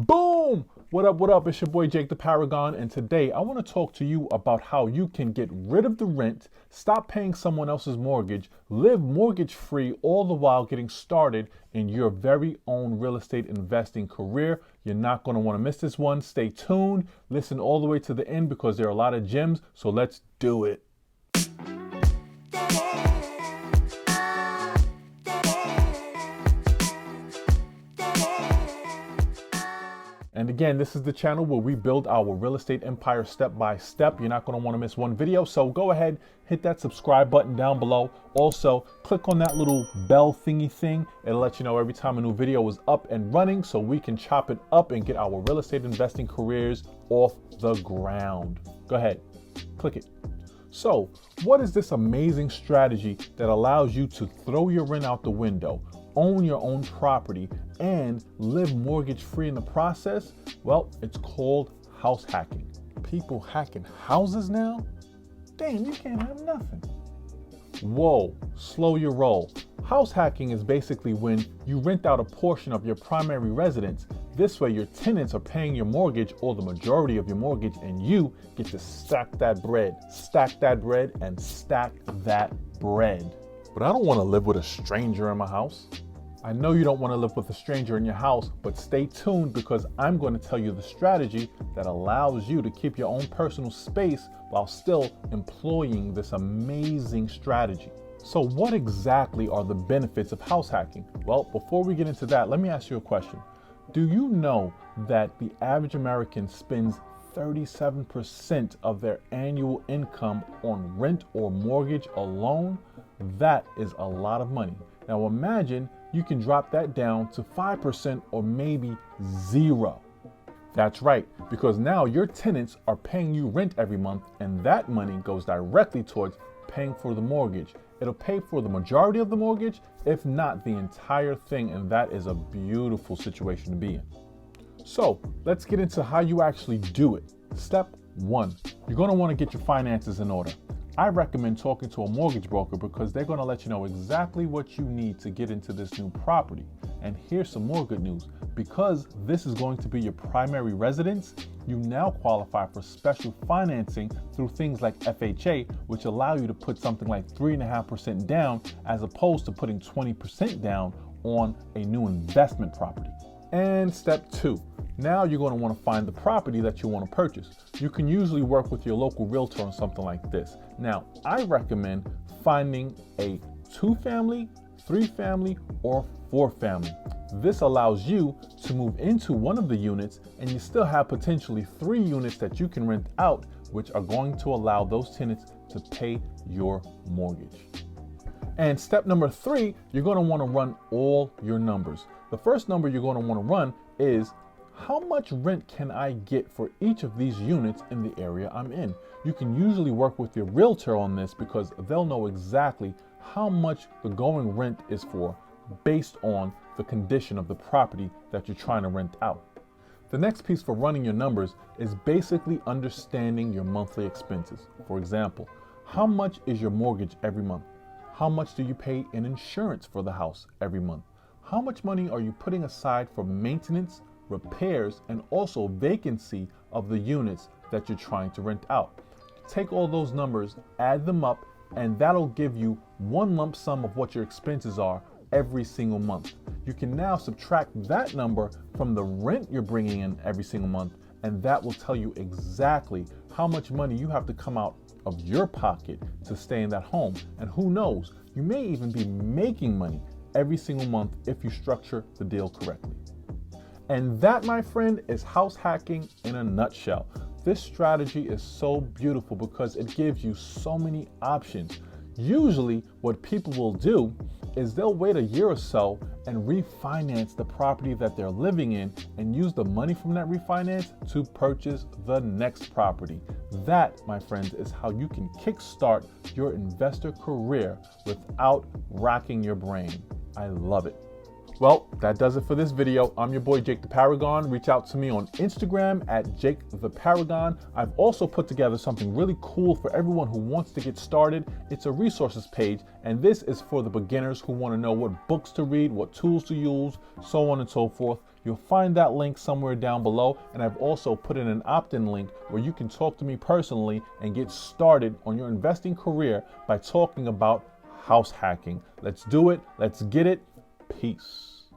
Boom! What up, what up? It's your boy Jake the Paragon, and today I want to talk to you about how you can get rid of the rent, stop paying someone else's mortgage, live mortgage free, all the while getting started in your very own real estate investing career. You're not going to want to miss this one. Stay tuned, listen all the way to the end because there are a lot of gems, so let's do it. And again, this is the channel where we build our real estate empire step by step. You're not going to want to miss one video. So go ahead, hit that subscribe button down below. Also, click on that little bell thingy thing. It'll let you know every time a new video is up and running so we can chop it up and get our real estate investing careers off the ground. Go ahead, click it. So, what is this amazing strategy that allows you to throw your rent out the window, own your own property, and live mortgage free in the process? Well, it's called house hacking. People hacking houses now? Damn, you can't have nothing. Whoa, slow your roll. House hacking is basically when you rent out a portion of your primary residence. This way your tenants are paying your mortgage or the majority of your mortgage, and you get to stack that bread, and stack that bread. But I don't want to live with a stranger in my house. I know you don't want to live with a stranger in your house, but stay tuned because I'm going to tell you the strategy that allows you to keep your own personal space while still employing this amazing strategy. So what exactly are the benefits of house hacking? Well, before we get into that, let me ask you a question. Do you know that the average American spends 37% of their annual income on rent or mortgage alone? That is a lot of money. Now imagine you can drop that down to 5% or maybe 0. That's right, because now your tenants are paying you rent every month, and that money goes directly towards paying for the mortgage. It'll pay for the majority of the mortgage, if not the entire thing, and that is a beautiful situation to be in. So let's get into how you actually do it. Step 1, you're going to want to get your finances in order. I recommend talking to a mortgage broker because they're going to let you know exactly what you need to get into this new property. And here's some more good news. Because this is going to be your primary residence, you now qualify for special financing through things like FHA, which allow you to put something like 3.5% down as opposed to putting 20% down on a new investment property. And step 2. Now you're going to want to find the property that you want to purchase. You can usually work with your local realtor on something like this. Now, I recommend finding a 2-family, 3-family, or 4-family. This allows you to move into one of the units, and you still have potentially 3 units that you can rent out, which are going to allow those tenants to pay your mortgage. And step number 3, you're going to want to run all your numbers. The first number you're going to want to run is how much rent can I get for each of these units in the area I'm in? You can usually work with your realtor on this because they'll know exactly how much the going rent is for based on the condition of the property that you're trying to rent out. The next piece for running your numbers is basically understanding your monthly expenses. For example, how much is your mortgage every month? How much do you pay in insurance for the house every month? How much money are you putting aside for maintenance, repairs, and also vacancy of the units that you're trying to rent out? Take all those numbers, add them up, and that'll give you one lump sum of what your expenses are every single month. You can now subtract that number from the rent you're bringing in every single month, and that will tell you exactly how much money you have to come out of your pocket to stay in that home. And who knows, you may even be making money every single month if you structure the deal correctly. And that, my friend, is house hacking in a nutshell. This strategy is so beautiful because it gives you so many options. Usually what people will do is they'll wait a year or so and refinance the property that they're living in and use the money from that refinance to purchase the next property. That, my friends, is how you can kickstart your investor career without racking your brain. I love it. Well, that does it for this video. I'm your boy, Jake the Paragon. Reach out to me on Instagram at Jake the Paragon. I've also put together something really cool for everyone who wants to get started. It's a resources page, and this is for the beginners who want to know what books to read, what tools to use, so on and so forth. You'll find that link somewhere down below, and I've also put in an opt-in link where you can talk to me personally and get started on your investing career by talking about house hacking. Let's do it. Let's get it. Peace.